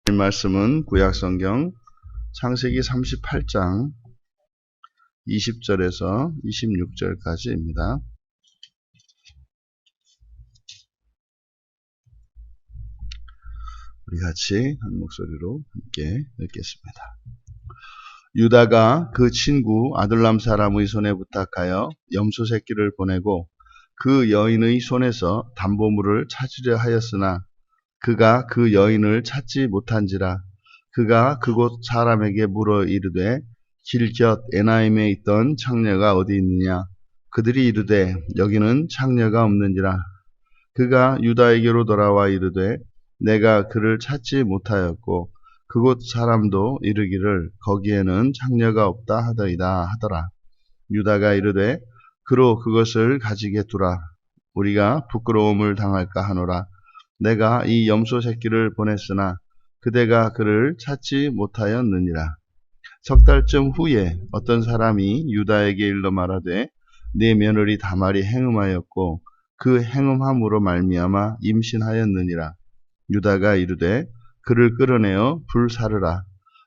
이 말씀은 구약성경 창세기 38장 20절에서 26절까지입니다. 우리 같이 한 목소리로 함께 읽겠습니다. 유다가 그 친구 아둘람 사람의 손에 부탁하여 염소 새끼를 보내고 그 여인의 손에서 담보물을 찾으려 하였으나 그가 그 여인을 찾지 못한지라. 그가 그곳 사람에게 물어 이르되 길 곁 에나임에 있던 창녀가 어디 있느냐. 그들이 이르되 여기는 창녀가 없는지라. 그가 유다에게로 돌아와 이르되 내가 그를 찾지 못하였고 그곳 사람도 이르기를 거기에는 창녀가 없다 하더이다 하더라. 유다가 이르되 그로 그것을 가지게 두라. 우리가 부끄러움을 당할까 하노라. 내가 이 염소 새끼를 보냈으나 그대가 그를 찾지 못하였느니라. 석 달쯤 후에 어떤 사람이 유다에게 일러 말하되 네 며느리 다말이 행음하였고 그 행음함으로 말미암아 임신하였느니라. 유다가 이르되 그를 끌어내어 불사르라.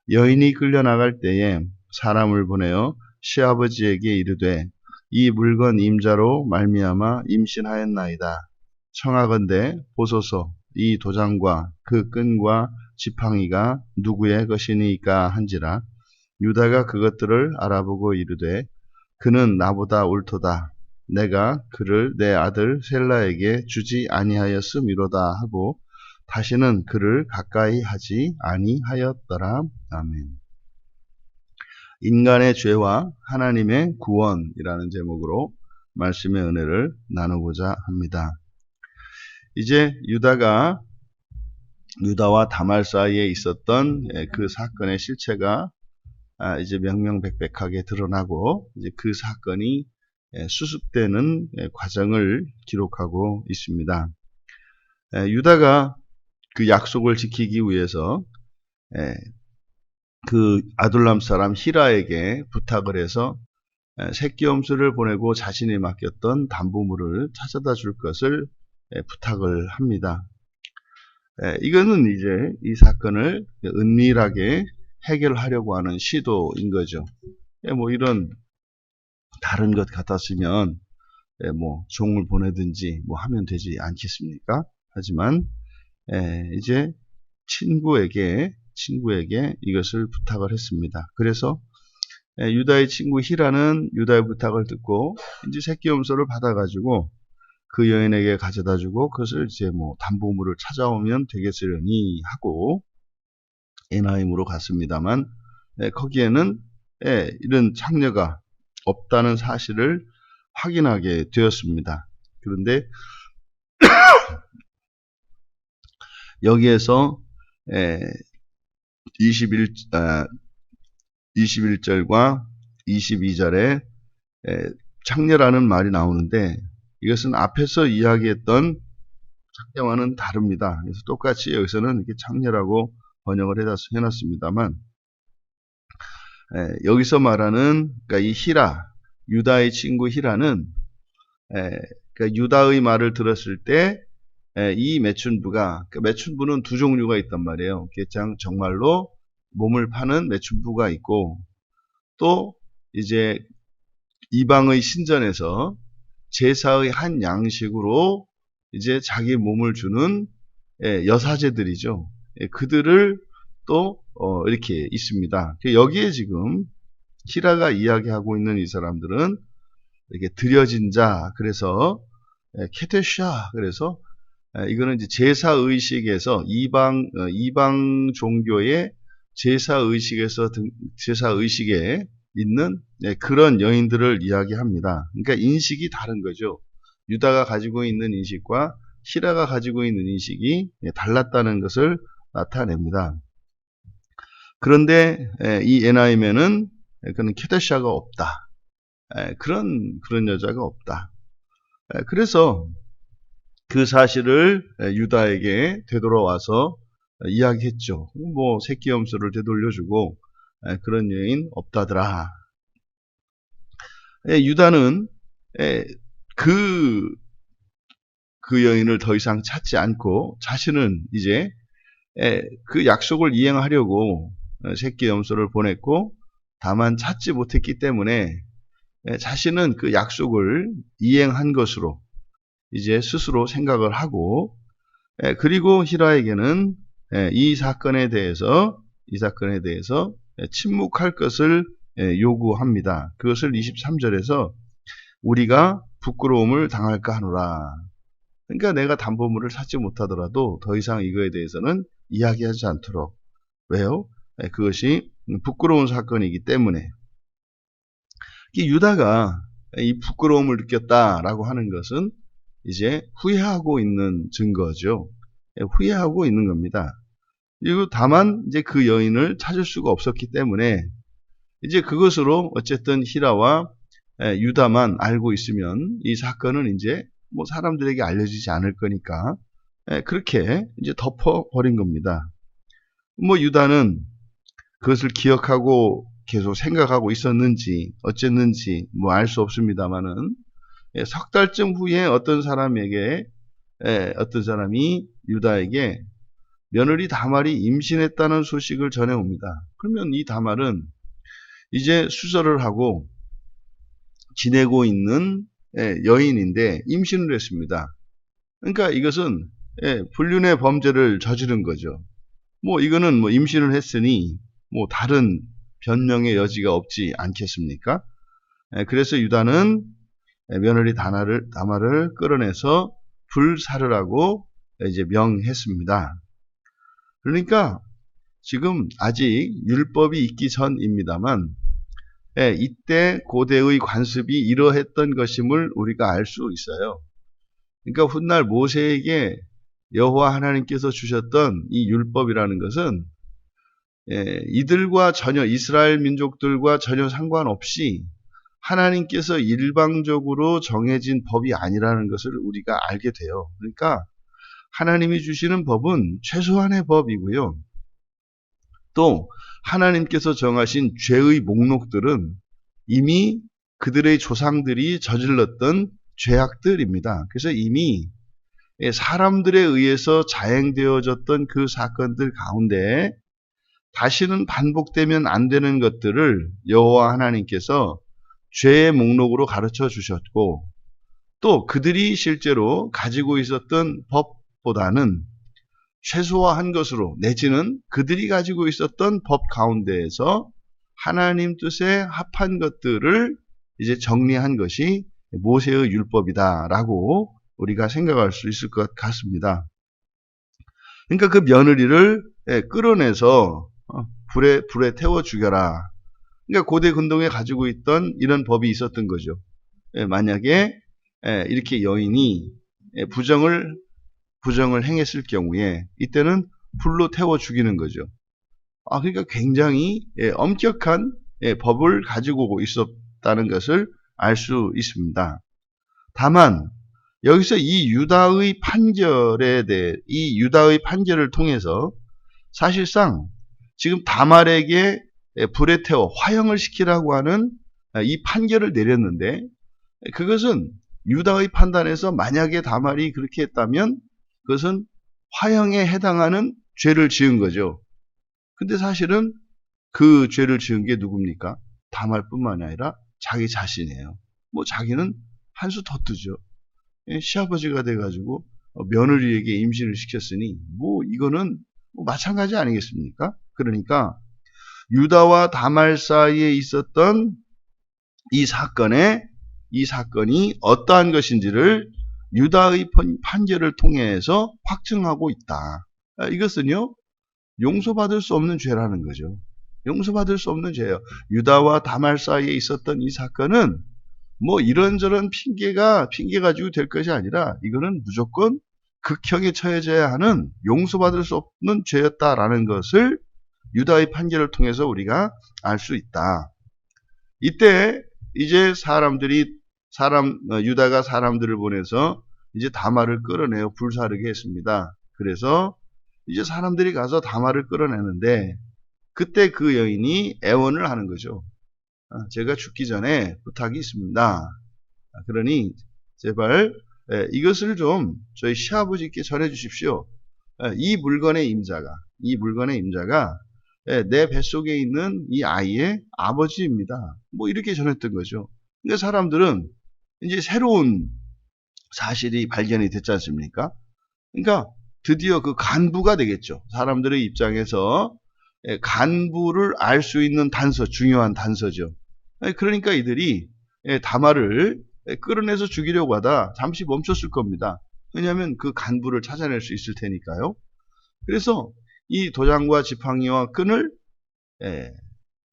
여인이 끌려나갈 때에 사람을 보내어 시아버지에게 이르되 이 물건 임자로 말미암아 임신하였나이다. 청하건대 보소서 이 도장과 그 끈과 지팡이가 누구의 것이니까 한지라. 유다가 그것들을 알아보고 이르되 그는 나보다 옳도다. 내가 그를 내 아들 셀라에게 주지 아니하였음이로다 하고 다시는 그를 가까이 하지 아니하였더라. 아멘. 인간의 죄와 하나님의 구원이라는 제목으로 말씀의 은혜를 나누고자 합니다. 이제 유다와 다말 사이에 있었던 그 사건의 실체가 이제 명명백백하게 드러나고 이제 그 사건이 수습되는 과정을 기록하고 있습니다. 유다가 그 약속을 지키기 위해서 그 아둘람 사람 히라에게 부탁을 해서 새끼 염소를 보내고 자신이 맡겼던 담보물을 찾아다 줄 것을 부탁을 합니다. 이거는 이제 이 사건을 은밀하게 해결하려고 하는 시도인 거죠. 뭐 이런 다른 것 같았으면 뭐 종을 보내든지 뭐 하면 되지 않겠습니까? 하지만 이제 친구에게 이것을 부탁을 했습니다. 그래서 유다의 친구 히라는 유다의 부탁을 듣고 이제 새끼 염소를 받아가지고 그 여인에게 가져다 주고 그것을 이제 뭐 담보물을 찾아오면 되겠으려니 하고 에나임으로 갔습니다만 거기에는 이런 창녀가 없다는 사실을 확인하게 되었습니다. 그런데 여기에서 21절과 22절에 창녀라는 말이 나오는데 이것은 앞에서 이야기했던 창녀와는 다릅니다. 그래서 똑같이 여기서는 이렇게 창녀라고 번역을 해놨습니다만 여기서 말하는 그러니까 이 히라, 유다의 친구 히라는 그러니까 유다의 말을 들었을 때 이 매춘부가 그러니까 매춘부는 두 종류가 있단 말이에요. 정말로 몸을 파는 매춘부가 있고 또 이제 이방의 신전에서 제사의 한 양식으로 이제 자기 몸을 주는 여사제들이죠. 그들을 또 이렇게 있습니다. 여기에 지금 히라가 이야기하고 있는 이 사람들은 이렇게 드려진 자, 그래서 케데샤, 그래서 이거는 이제 제사 의식에서 이방 종교의 제사 의식에 있는 그런 여인들을 이야기합니다. 그러니까 인식이 다른 거죠. 유다가 가지고 있는 인식과 히라가 가지고 있는 인식이 달랐다는 것을 나타냅니다. 그런데 이 에나임에는 그는 케데샤가 없다. 그런 여자가 없다. 그래서 그 사실을 유다에게 되돌아와서 이야기했죠. 뭐 새끼 염소를 되돌려주고 그런 여인 없다더라. 유다는 그 여인을 더 이상 찾지 않고 자신은 이제 그 약속을 이행하려고 새끼 염소를 보냈고 다만 찾지 못했기 때문에 자신은 그 약속을 이행한 것으로 이제 스스로 생각을 하고 그리고 히라에게는 이 사건에 대해서 침묵할 것을 요구합니다. 그것을 23절에서 우리가 부끄러움을 당할까 하노라. 그러니까 내가 담보물을 찾지 못하더라도 더 이상 이거에 대해서는 이야기하지 않도록. 왜요? 그것이 부끄러운 사건이기 때문에. 유다가 이 부끄러움을 느꼈다라고 하는 것은 이제 후회하고 있는 증거죠. 후회하고 있는 겁니다. 그리고 다만 이제 그 여인을 찾을 수가 없었기 때문에 이제 그것으로 어쨌든 히라와 유다만 알고 있으면 이 사건은 이제 뭐 사람들에게 알려지지 않을 거니까 그렇게 이제 덮어버린 겁니다. 뭐 유다는 그것을 기억하고 계속 생각하고 있었는지 어쨌는지 뭐 알 수 없습니다만은 석 달쯤 후에 어떤 사람이 유다에게 며느리 다말이 임신했다는 소식을 전해옵니다. 그러면 이 다말은 이제 수절을 하고 지내고 있는 여인인데 임신을 했습니다. 그러니까 이것은 불륜의 범죄를 저지른 거죠. 뭐 이거는 뭐 임신을 했으니 뭐 다른 변명의 여지가 없지 않겠습니까? 그래서 유다는 며느리 다말을 끌어내서 불사르라고 이제 명했습니다. 그러니까 지금 아직 율법이 있기 전입니다만 이때 고대의 관습이 이러했던 것임을 우리가 알 수 있어요. 그러니까 훗날 모세에게 여호와 하나님께서 주셨던 이 율법이라는 것은 이들과 전혀 이스라엘 민족들과 전혀 상관없이 하나님께서 일방적으로 정해진 법이 아니라는 것을 우리가 알게 돼요. 그러니까 하나님이 주시는 법은 최소한의 법이고요. 또 하나님께서 정하신 죄의 목록들은 이미 그들의 조상들이 저질렀던 죄악들입니다. 그래서 이미 사람들에 의해서 자행되어졌던 그 사건들 가운데 다시는 반복되면 안 되는 것들을 여호와 하나님께서 죄의 목록으로 가르쳐 주셨고 또 그들이 실제로 가지고 있었던 법보다는 최소화한 것으로 내지는 그들이 가지고 있었던 법 가운데에서 하나님 뜻에 합한 것들을 이제 정리한 것이 모세의 율법이다라고 우리가 생각할 수 있을 것 같습니다. 그러니까 그 며느리를 끌어내서 불에 태워 죽여라. 그러니까 고대 근동에 가지고 있던 이런 법이 있었던 거죠. 만약에 이렇게 여인이 부정을 행했을 경우에 이때는 불로 태워 죽이는 거죠. 그러니까 굉장히 엄격한 법을 가지고 있었다는 것을 알 수 있습니다. 다만 여기서 이 유다의 판결을 통해서 사실상 지금 다말에게 불에 태워 화형을 시키라고 하는 이 판결을 내렸는데 그것은 유다의 판단에서 만약에 다말이 그렇게 했다면 그것은 화형에 해당하는 죄를 지은 거죠. 근데 사실은 그 죄를 지은 게 누굽니까? 다말뿐만이 아니라 자기 자신이에요. 뭐 자기는 한 수 더 뜨죠. 시아버지가 돼가지고 며느리에게 임신을 시켰으니 뭐 이거는 뭐 마찬가지 아니겠습니까? 그러니까 유다와 다말 사이에 있었던 이 사건이 어떠한 것인지를 유다의 판결을 통해서 확증하고 있다. 이것은요, 용서받을 수 없는 죄라는 거죠. 용서받을 수 없는 죄예요. 유다와 다말 사이에 있었던 이 사건은 뭐 이런저런 핑계 가지고 될 것이 아니라 이거는 무조건 극형에 처해져야 하는 용서받을 수 없는 죄였다라는 것을 유다의 판결을 통해서 우리가 알 수 있다. 이때 이제 유다가 사람들을 보내서 이제 다말을 끌어내어 불사르게 했습니다. 그래서 이제 사람들이 가서 다말을 끌어내는데 그때 그 여인이 애원을 하는 거죠. 제가 죽기 전에 부탁이 있습니다. 그러니 제발 이것을 좀 저희 시아버지께 전해 주십시오. 이 물건의 임자가 내 뱃속에 있는 이 아이의 아버지입니다. 뭐 이렇게 전했던 거죠. 근데 사람들은 이제 새로운 사실이 발견이 됐지 않습니까? 그러니까 드디어 그 간부가 되겠죠. 사람들의 입장에서 간부를 알 수 있는 단서, 중요한 단서죠. 그러니까 이들이 다말을 끌어내서 죽이려고 하다 잠시 멈췄을 겁니다. 왜냐하면 그 간부를 찾아낼 수 있을 테니까요. 그래서 이 도장과 지팡이와 끈을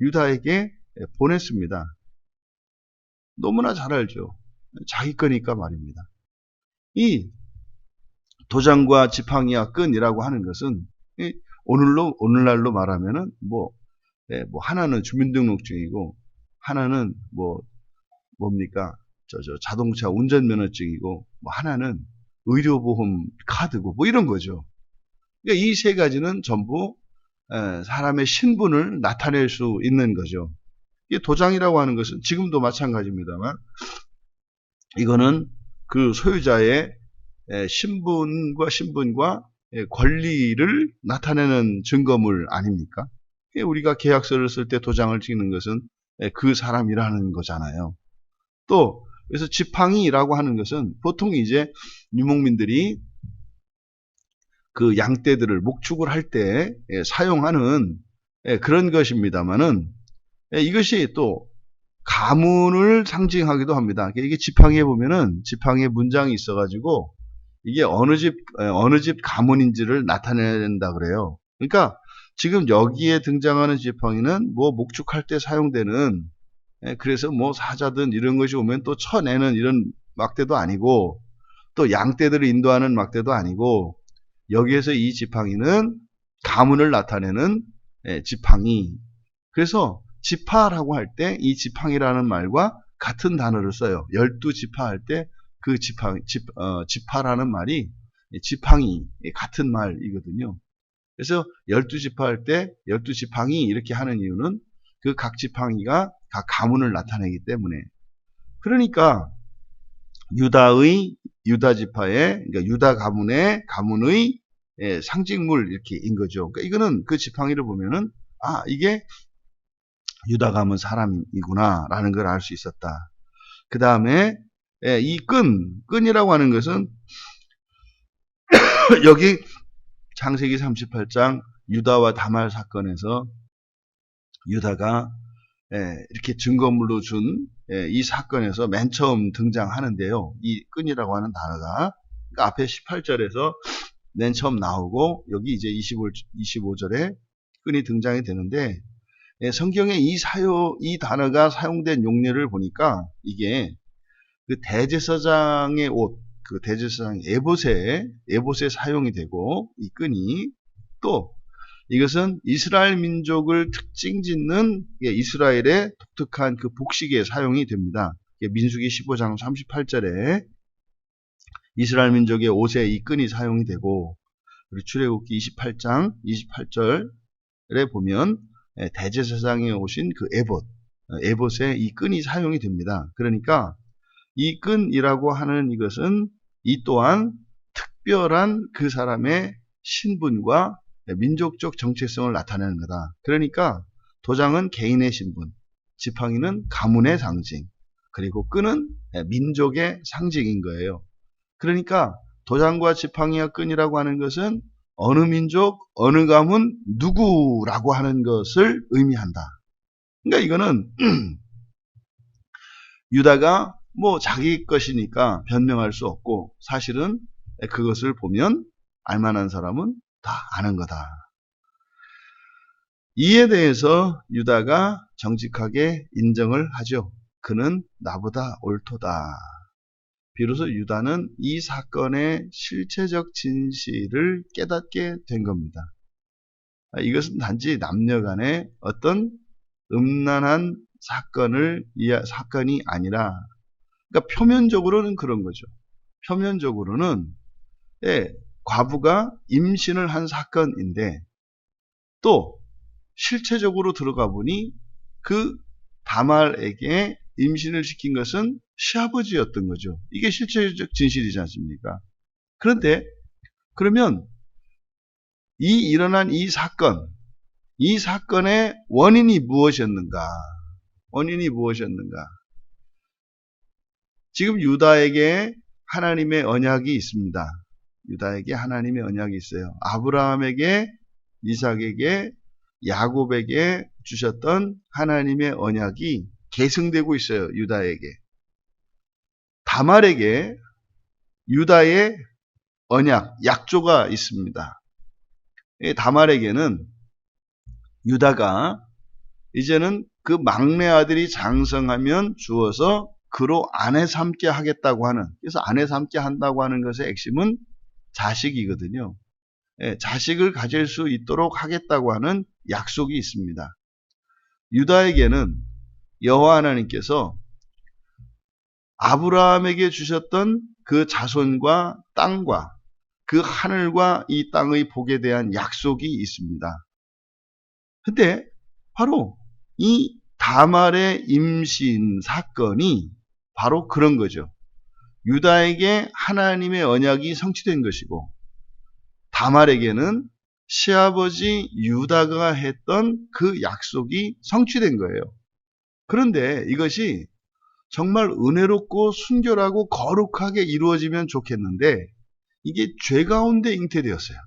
유다에게 보냈습니다. 너무나 잘 알죠. 자기 거니까 말입니다. 이 도장과 지팡이와 끈이라고 하는 것은 오늘날로 말하면은 뭐 하나는 주민등록증이고 하나는 뭡니까 자동차 운전면허증이고 뭐 하나는 의료보험 카드고 뭐 이런 거죠. 그러니까 이 세 가지는 전부 사람의 신분을 나타낼 수 있는 거죠. 이 도장이라고 하는 것은 지금도 마찬가지입니다만 이거는 그 소유자의 신분과 권리를 나타내는 증거물 아닙니까? 우리가 계약서를 쓸 때 도장을 찍는 것은 그 사람이라는 거잖아요. 또 그래서 지팡이라고 하는 것은 보통 이제 유목민들이 그 양떼들을 목축을 할 때 사용하는 그런 것입니다만은 이것이 또 가문을 상징하기도 합니다. 이게 지팡이에 보면은 지팡이에 문장이 있어가지고 이게 어느 집 가문인지를 나타낸다 그래요. 그러니까 지금 여기에 등장하는 지팡이는 뭐 목축할 때 사용되는 그래서 뭐 사자든 이런 것이 오면 또 쳐내는 이런 막대도 아니고 또 양떼들을 인도하는 막대도 아니고 여기에서 이 지팡이는 가문을 나타내는 지팡이. 그래서 지파라고 할 때 이 지팡이라는 말과 같은 단어를 써요. 12지파 할 때 그 지파라는 말이 지팡이 같은 말이거든요. 그래서 12지파 할 때 12지팡이 이렇게 하는 이유는 그 각 지팡이가 각 가문을 나타내기 때문에. 그러니까 유다지파의 그러니까 유다 가문의 상징물 이렇게인 거죠. 그러니까 이거는 그 지팡이를 보면은 이게 유다 가문 사람이구나라는 걸 알 수 있었다. 그 다음에 이 끈이라고 하는 것은 여기 창세기 38장 유다와 다말 사건에서 유다가 이렇게 증거물로 준 이 사건에서 맨 처음 등장하는데요. 이 끈이라고 하는 단어가 그러니까 앞에 18절에서 맨 처음 나오고 여기 이제 25절에 끈이 등장이 되는데 성경에 이 단어가 사용된 용례를 보니까 이게 그 대제사장의 옷, 그 대제사장 에봇에 사용이 되고 이 끈이 또 이것은 이스라엘 민족을 특징 짓는 이스라엘의 독특한 그 복식에 사용이 됩니다. 민수기 15장 38절에 이스라엘 민족의 옷에 이 끈이 사용이 되고 그리고 출애굽기 28장 28절에 보면 대제사장에 오신 그 에봇에 이 끈이 사용이 됩니다. 그러니까 이 끈이라고 하는 이것은 이 또한 특별한 그 사람의 신분과 민족적 정체성을 나타내는 거다. 그러니까 도장은 개인의 신분, 지팡이는 가문의 상징, 그리고 끈은 민족의 상징인 거예요. 그러니까 도장과 지팡이와 끈이라고 하는 것은 어느 민족, 어느 가문, 누구라고 하는 것을 의미한다. 그러니까 이거는 유다가 뭐 자기 것이니까 변명할 수 없고 사실은 그것을 보면 알만한 사람은 다 아는 거다. 이에 대해서 유다가 정직하게 인정을 하죠. 그는 나보다 옳도다. 비로소 유다는 이 사건의 실체적 진실을 깨닫게 된 겁니다. 이것은 단지 남녀 간의 어떤 음란한 사건이 아니라 그러니까 표면적으로는 그런 거죠. 표면적으로는 과부가 임신을 한 사건인데 또 실체적으로 들어가 보니 그 다말에게 임신을 시킨 것은 시아버지였던 거죠. 이게 실체적 진실이지 않습니까? 그런데 그러면 일어난 이 사건의 원인이 무엇이었는가? 원인이 무엇이었는가? 지금 유다에게 하나님의 언약이 있습니다. 유다에게 하나님의 언약이 있어요. 아브라함에게, 이삭에게, 야곱에게 주셨던 하나님의 언약이 계승되고 있어요. 유다에게. 다말에게 유다의 언약, 약조가 있습니다. 다말에게는 유다가 이제는 그 막내 아들이 장성하면 주어서 그로 아내 삼게 하겠다고 하는, 그래서 아내 삼게 한다고 하는 것의 핵심은 자식이거든요. 자식을 가질 수 있도록 하겠다고 하는 약속이 있습니다. 유다에게는 여호와 하나님께서 아브라함에게 주셨던 그 자손과 땅과 그 하늘과 이 땅의 복에 대한 약속이 있습니다. 근데 바로 이 다말의 임신 사건이 바로 그런 거죠. 유다에게 하나님의 언약이 성취된 것이고 다말에게는 시아버지 유다가 했던 그 약속이 성취된 거예요. 그런데 이것이 정말 은혜롭고 순결하고 거룩하게 이루어지면 좋겠는데 이게 죄 가운데 잉태되었어요.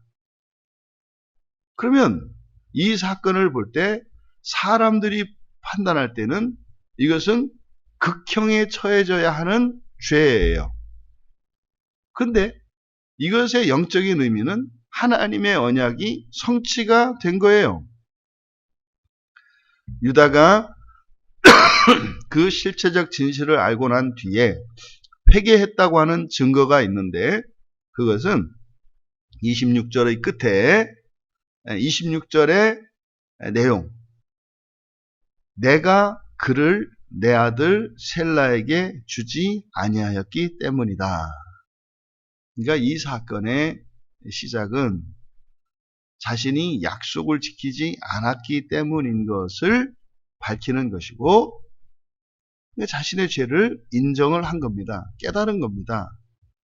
그러면 이 사건을 볼 때 사람들이 판단할 때는 이것은 극형에 처해져야 하는 죄예요. 그런데 이것의 영적인 의미는 하나님의 언약이 성취가 된 거예요. 유다가 그 실체적 진실을 알고 난 뒤에 회개했다고 하는 증거가 있는데 그것은 26절의 끝에 26절의 내용, 내가 그를 내 아들 셀라에게 주지 아니하였기 때문이다. 그러니까 이 사건의 시작은 자신이 약속을 지키지 않았기 때문인 것을 밝히는 것이고 자신의 죄를 인정을 한 겁니다. 깨달은 겁니다.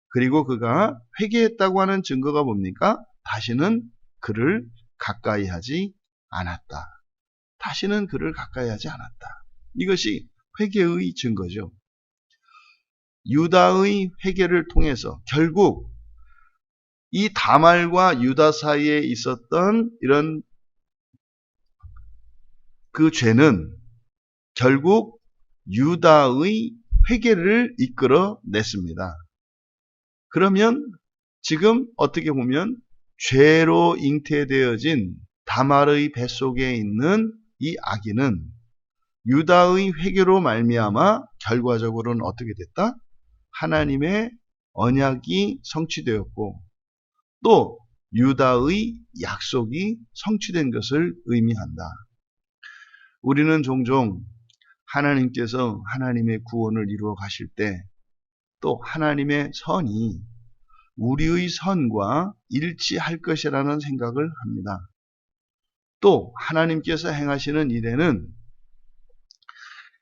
그리고 그가 회개했다고 하는 증거가 뭡니까? 다시는 그를 가까이 하지 않았다. 다시는 그를 가까이 하지 않았다. 이것이 회개의 증거죠. 유다의 회개를 통해서 결국 이 다말과 유다 사이에 있었던 이런 그 죄는 결국 유다의 회개를 이끌어냈습니다. 그러면 지금 어떻게 보면 죄로 잉태되어진 다말의 뱃속에 있는 이 아기는 유다의 회개로 말미암아 결과적으로는 어떻게 됐다? 하나님의 언약이 성취되었고 또 유다의 약속이 성취된 것을 의미한다. 우리는 종종 하나님께서 하나님의 구원을 이루어 가실 때 또 하나님의 선이 우리의 선과 일치할 것이라는 생각을 합니다. 또 하나님께서 행하시는 일에는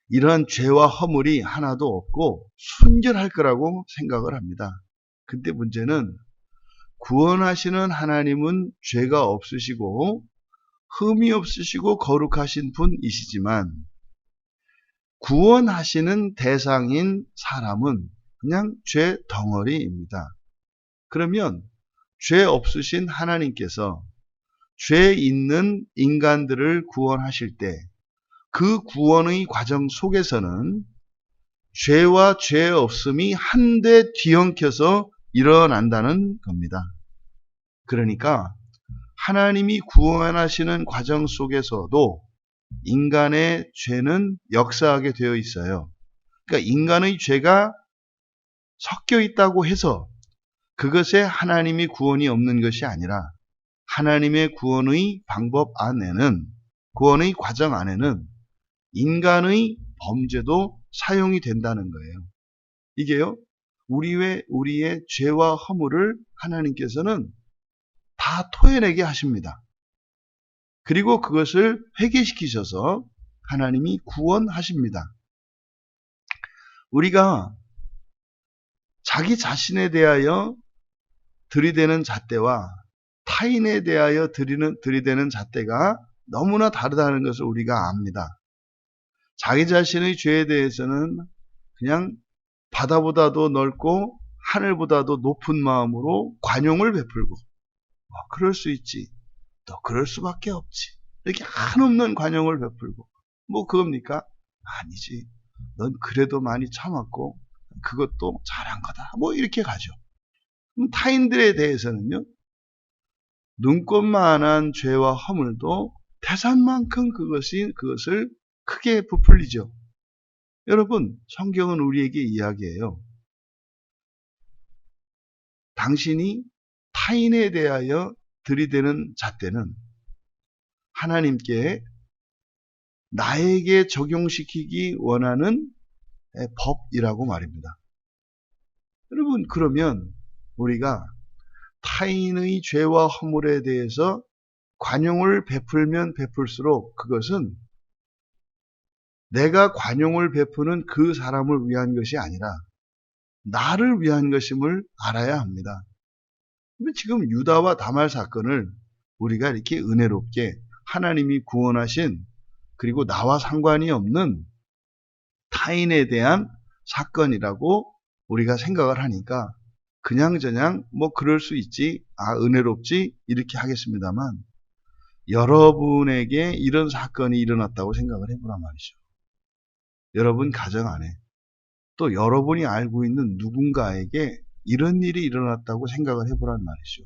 이러한 죄와 허물이 하나도 없고 순결할 거라고 생각을 합니다. 근데 문제는 구원하시는 하나님은 죄가 없으시고 흠이 없으시고 거룩하신 분이시지만 구원하시는 대상인 사람은 그냥 죄 덩어리입니다. 그러면 죄 없으신 하나님께서 죄 있는 인간들을 구원하실 때 그 구원의 과정 속에서는 죄와 죄 없음이 한데 뒤엉켜서 일어난다는 겁니다. 그러니까 하나님이 구원하시는 과정 속에서도 인간의 죄는 역사하게 되어 있어요. 그러니까 인간의 죄가 섞여 있다고 해서 그것에 하나님이 구원이 없는 것이 아니라 하나님의 구원의 방법 안에는, 구원의 과정 안에는 인간의 범죄도 사용이 된다는 거예요. 이게요, 우리의 죄와 허물을 하나님께서는 다 토해내게 하십니다. 그리고 그것을 회개시키셔서 하나님이 구원하십니다. 우리가 자기 자신에 대하여 들이대는 잣대와 타인에 대하여 들이대는 잣대가 너무나 다르다는 것을 우리가 압니다. 자기 자신의 죄에 대해서는 그냥 바다보다도 넓고 하늘보다도 높은 마음으로 관용을 베풀고, 그럴 수 있지, 또 그럴 수밖에 없지, 이렇게 한없는 관용을 베풀고, 그겁니까? 아니지, 넌 그래도 많이 참았고 그것도 잘한 거다, 이렇게 가죠. 타인들에 대해서는요, 눈꽃만한 죄와 허물도 태산만큼 그것을 크게 부풀리죠. 여러분, 성경은 우리에게 이야기해요. 당신이 타인에 대하여 들이대는 잣대는 하나님께 나에게 적용시키기 원하는 법이라고 말입니다. 여러분, 그러면 우리가 타인의 죄와 허물에 대해서 관용을 베풀면 베풀수록 그것은 내가 관용을 베푸는 그 사람을 위한 것이 아니라 나를 위한 것임을 알아야 합니다. 지금 유다와 다말 사건을 우리가 이렇게 은혜롭게 하나님이 구원하신, 그리고 나와 상관이 없는 타인에 대한 사건이라고 우리가 생각을 하니까 그냥저냥 그럴 수 있지, 은혜롭지, 이렇게 하겠습니다만, 여러분에게 이런 사건이 일어났다고 생각을 해보란 말이죠. 여러분 가정 안에, 또 여러분이 알고 있는 누군가에게 이런 일이 일어났다고 생각을 해보란 말이죠.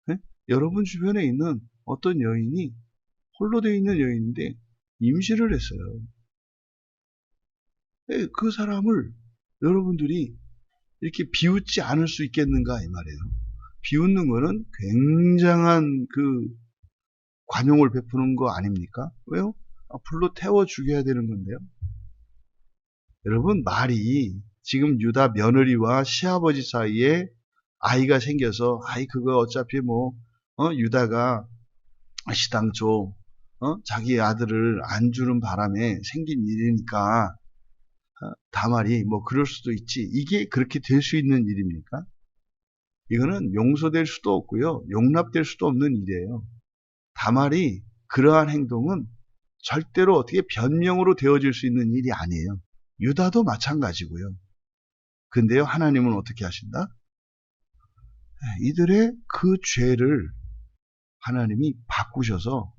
네? 여러분 주변에 있는 어떤 여인이, 홀로 되어 있는 여인인데 임신을 했어요. 네, 그 사람을 여러분들이 이렇게 비웃지 않을 수 있겠는가, 이 말이에요. 비웃는 거는 굉장한 관용을 베푸는 거 아닙니까? 왜요? 불로 태워 죽여야 되는 건데요. 여러분, 말이 지금 유다 며느리와 시아버지 사이에 아이가 생겨서, 그거 어차피 유다가 시당초 자기 아들을 안 주는 바람에 생긴 일이니까 다말이 그럴 수도 있지, 이게 그렇게 될 수 있는 일입니까? 이거는 용서될 수도 없고요, 용납될 수도 없는 일이에요. 다말이 그러한 행동은 절대로 어떻게 변명으로 되어질 수 있는 일이 아니에요. 유다도 마찬가지고요. 근데요, 하나님은 어떻게 하신다? 이들의 그 죄를 하나님이 바꾸셔서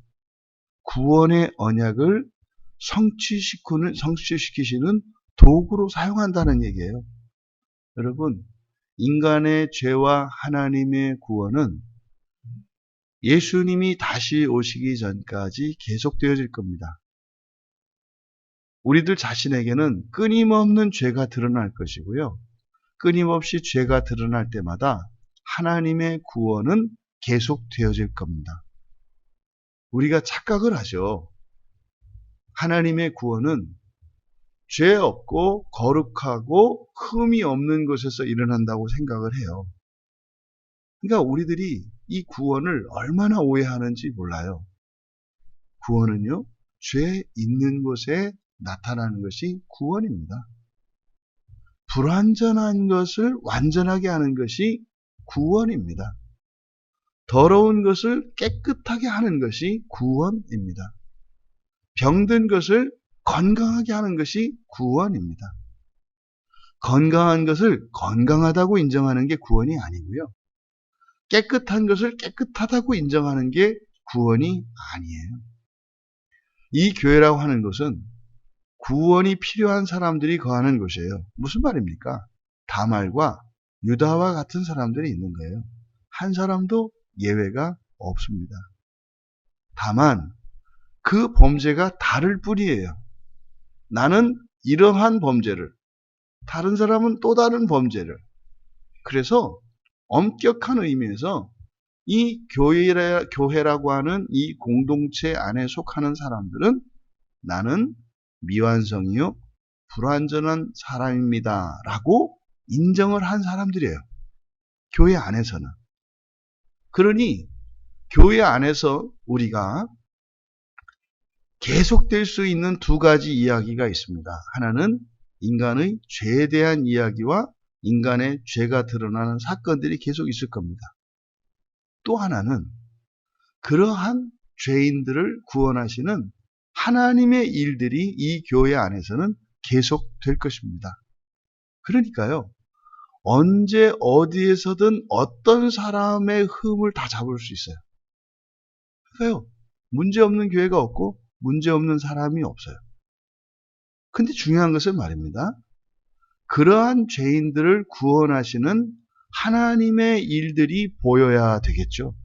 구원의 언약을 성취시키시는 도구로 사용한다는 얘기예요. 여러분, 인간의 죄와 하나님의 구원은 예수님이 다시 오시기 전까지 계속되어질 겁니다. 우리들 자신에게는 끊임없는 죄가 드러날 것이고요, 끊임없이 죄가 드러날 때마다 하나님의 구원은 계속되어질 겁니다. 우리가 착각을 하죠. 하나님의 구원은 죄 없고 거룩하고 흠이 없는 곳에서 일어난다고 생각을 해요. 그러니까 우리들이 이 구원을 얼마나 오해하는지 몰라요. 구원은요, 죄 있는 곳에 나타나는 것이 구원입니다. 불완전한 것을 완전하게 하는 것이 구원입니다. 더러운 것을 깨끗하게 하는 것이 구원입니다. 병든 것을 건강하게 하는 것이 구원입니다. 건강한 것을 건강하다고 인정하는 게 구원이 아니고요, 깨끗한 것을 깨끗하다고 인정하는 게 구원이 아니에요. 이 교회라고 하는 것은 구원이 필요한 사람들이 거하는 곳이에요. 무슨 말입니까? 다말과 유다와 같은 사람들이 있는 거예요. 한 사람도 예외가 없습니다. 다만 그 범죄가 다를 뿐이에요. 나는 이러한 범죄를, 다른 사람은 또 다른 범죄를. 그래서 엄격한 의미에서 이 교회라고 하는 이 공동체 안에 속하는 사람들은 나는 미완성이요 불완전한 사람입니다 라고 인정을 한 사람들이에요. 교회 안에서는. 그러니 교회 안에서 우리가 계속될 수 있는 두 가지 이야기가 있습니다. 하나는 인간의 죄에 대한 이야기와 인간의 죄가 드러나는 사건들이 계속 있을 겁니다. 또 하나는 그러한 죄인들을 구원하시는 하나님의 일들이 이 교회 안에서는 계속될 것입니다. 그러니까요, 언제 어디에서든 어떤 사람의 흠을 다 잡을 수 있어요. 그러니까요, 문제없는 교회가 없고 문제없는 사람이 없어요. 근데 중요한 것은 말입니다. 그러한 죄인들을 구원하시는 하나님의 일들이 보여야 되겠죠.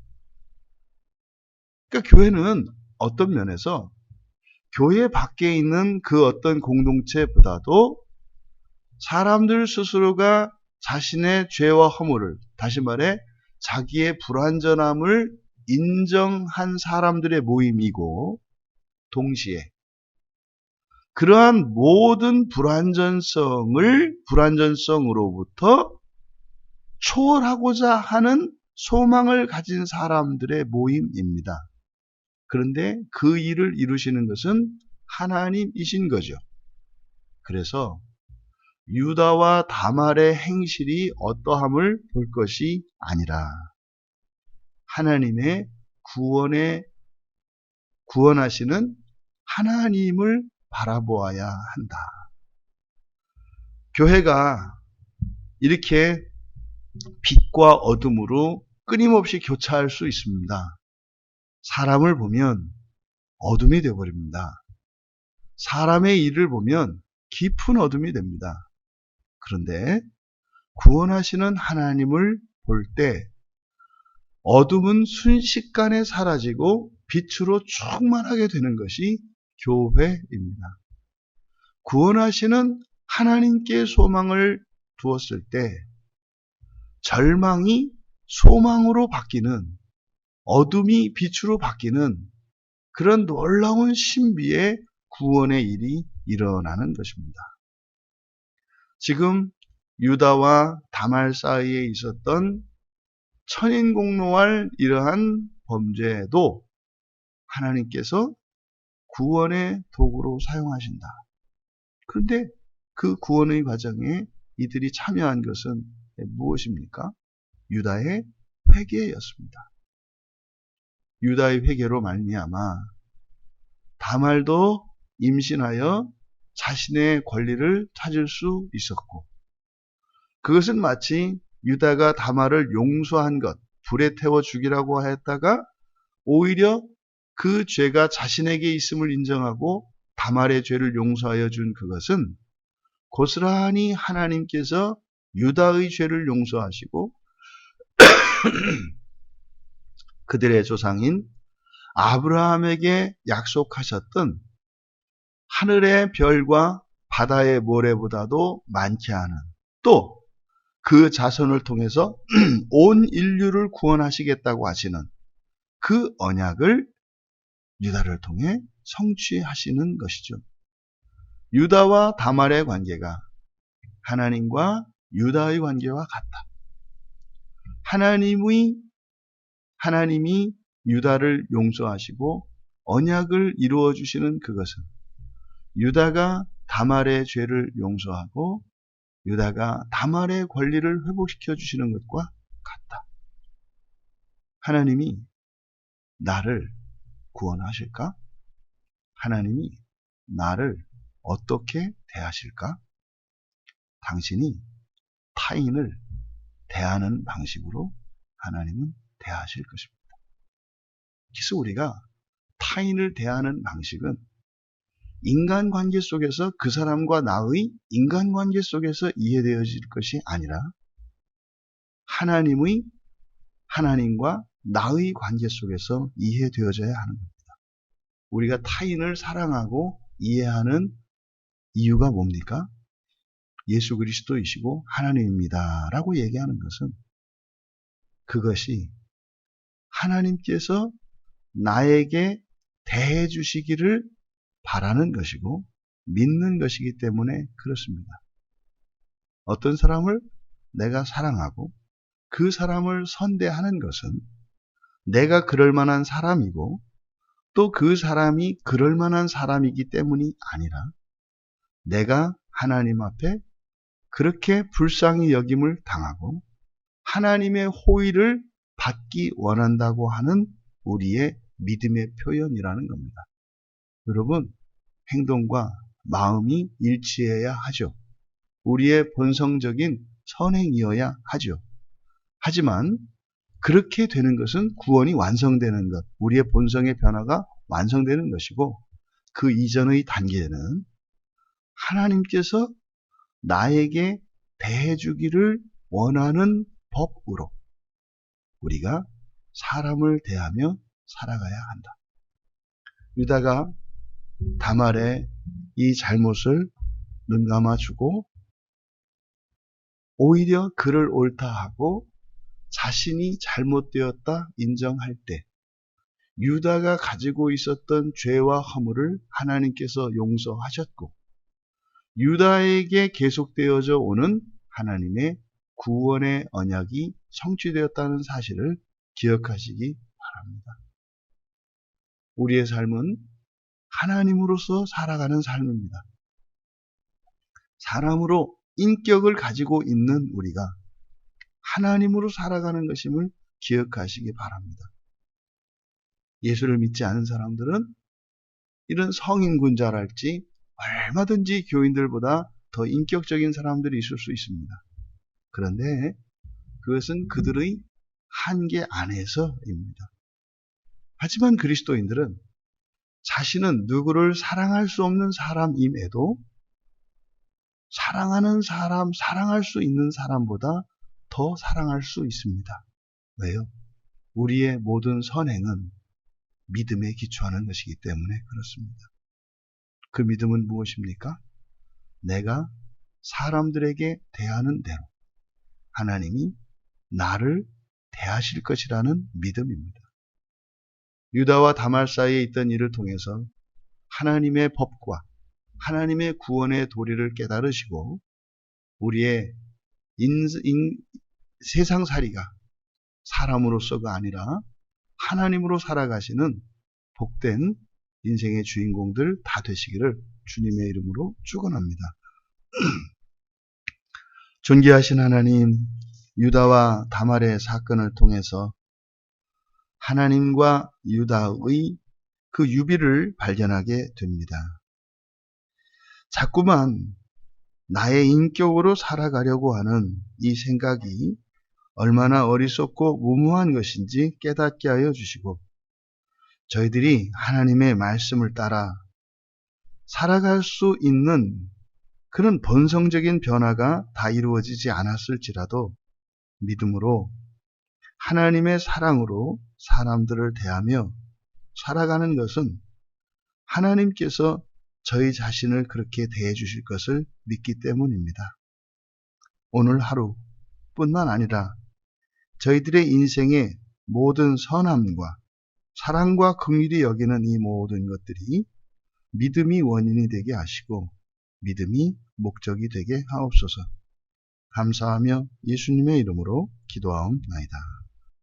그러니까 교회는 어떤 면에서 교회 밖에 있는 그 어떤 공동체보다도 사람들 스스로가 자신의 죄와 허물을, 다시 말해 자기의 불완전함을 인정한 사람들의 모임이고, 동시에 그러한 모든 불완전성으로부터 초월하고자 하는 소망을 가진 사람들의 모임입니다. 그런데 그 일을 이루시는 것은 하나님이신 거죠. 그래서 유다와 다말의 행실이 어떠함을 볼 것이 아니라 하나님의 구원하시는 하나님을 바라보아야 한다. 교회가 이렇게 빛과 어둠으로 끊임없이 교차할 수 있습니다. 사람을 보면 어둠이 되어버립니다. 사람의 일을 보면 깊은 어둠이 됩니다. 그런데 구원하시는 하나님을 볼 때 어둠은 순식간에 사라지고 빛으로 충만하게 되는 것이 교회입니다. 구원하시는 하나님께 소망을 두었을 때 절망이 소망으로 바뀌는, 어둠이 빛으로 바뀌는 그런 놀라운 신비의 구원의 일이 일어나는 것입니다. 지금 유다와 다말 사이에 있었던 천인공노할 이러한 범죄도 하나님께서 구원의 도구로 사용하신다. 그런데 그 구원의 과정에 이들이 참여한 것은 무엇입니까? 유다의 회개였습니다. 유다의 회개로 말미암아 다말도 임신하여 자신의 권리를 찾을 수 있었고, 그것은 마치 유다가 다말을 용서한 것, 불에 태워 죽이라고 했다가 오히려 그 죄가 자신에게 있음을 인정하고 다말의 죄를 용서하여 준 그것은 고스란히 하나님께서 유다의 죄를 용서하시고 그들의 조상인 아브라함에게 약속하셨던 하늘의 별과 바다의 모래보다도 많게 하는, 또 그 자손을 통해서 온 인류를 구원하시겠다고 하시는 그 언약을 유다를 통해 성취하시는 것이죠. 유다와 다말의 관계가 하나님과 유다의 관계와 같다. 하나님이 유다를 용서하시고 언약을 이루어 주시는 그것은 유다가 다말의 죄를 용서하고 유다가 다말의 권리를 회복시켜 주시는 것과 같다. 하나님이 나를 구원하실까? 하나님이 나를 어떻게 대하실까? 당신이 타인을 대하는 방식으로 하나님은 대하실 것입니다. 그래서 우리가 타인을 대하는 방식은 인간관계 속에서 그 사람과 나의 인간관계 속에서 이해되어질 것이 아니라 하나님과 나의 관계 속에서 이해되어져야 하는 겁니다. 우리가 타인을 사랑하고 이해하는 이유가 뭡니까? 예수 그리스도이시고 하나님입니다 라고 얘기하는 것은 그것이 하나님께서 나에게 대해 주시기를 바라는 것이고 믿는 것이기 때문에 그렇습니다. 어떤 사람을 내가 사랑하고 그 사람을 선대하는 것은 내가 그럴 만한 사람이고 또 그 사람이 그럴 만한 사람이기 때문이 아니라 내가 하나님 앞에 그렇게 불쌍히 여김을 당하고 하나님의 호의를 받기 원한다고 하는 우리의 믿음의 표현이라는 겁니다. 여러분, 행동과 마음이 일치해야 하죠. 우리의 본성적인 선행이어야 하죠. 하지만 그렇게 되는 것은 구원이 완성되는 것, 우리의 본성의 변화가 완성되는 것이고, 그 이전의 단계는 하나님께서 나에게 대해주기를 원하는 법으로 우리가 사람을 대하며 살아가야 한다. 유다가 다말의 이 잘못을 눈감아주고 오히려 그를 옳다 하고 자신이 잘못되었다 인정할 때 유다가 가지고 있었던 죄와 허물을 하나님께서 용서하셨고 유다에게 계속되어져 오는 하나님의 구원의 언약이 성취되었다는 사실을 기억하시기 바랍니다. 우리의 삶은 하나님으로서 살아가는 삶입니다. 사람으로 인격을 가지고 있는 우리가 하나님으로 살아가는 것임을 기억하시기 바랍니다. 예수를 믿지 않은 사람들은 이런 성인군자랄지 얼마든지 교인들보다 더 인격적인 사람들이 있을 수 있습니다. 그런데 그것은 그들의 한계 안에서입니다. 하지만 그리스도인들은 자신은 누구를 사랑할 수 없는 사람임에도 사랑하는 사람, 사랑할 수 있는 사람보다 더 사랑할 수 있습니다. 왜요? 우리의 모든 선행은 믿음에 기초하는 것이기 때문에 그렇습니다. 그 믿음은 무엇입니까? 내가 사람들에게 대하는 대로 하나님이 나를 대하실 것이라는 믿음입니다. 유다와 다말 사이에 있던 일을 통해서 하나님의 법과 하나님의 구원의 도리를 깨달으시고 우리의 세상살이가 사람으로서가 아니라 하나님으로 살아가시는 복된 인생의 주인공들 다 되시기를 주님의 이름으로 축원합니다. 존귀하신 하나님, 유다와 다말의 사건을 통해서 하나님과 유다의 그 유비를 발견하게 됩니다. 자꾸만 나의 인격으로 살아가려고 하는 이 생각이 얼마나 어리석고 무모한 것인지 깨닫게 하여 주시고 저희들이 하나님의 말씀을 따라 살아갈 수 있는 그런 본성적인 변화가 다 이루어지지 않았을지라도 믿음으로 하나님의 사랑으로 사람들을 대하며 살아가는 것은 하나님께서 저희 자신을 그렇게 대해 주실 것을 믿기 때문입니다. 오늘 하루뿐만 아니라 저희들의 인생의 모든 선함과 사랑과 긍휼히 여기는 이 모든 것들이 믿음이 원인이 되게 하시고 믿음이 목적이 되게 하옵소서. 감사하며 예수님의 이름으로 기도하옵나이다.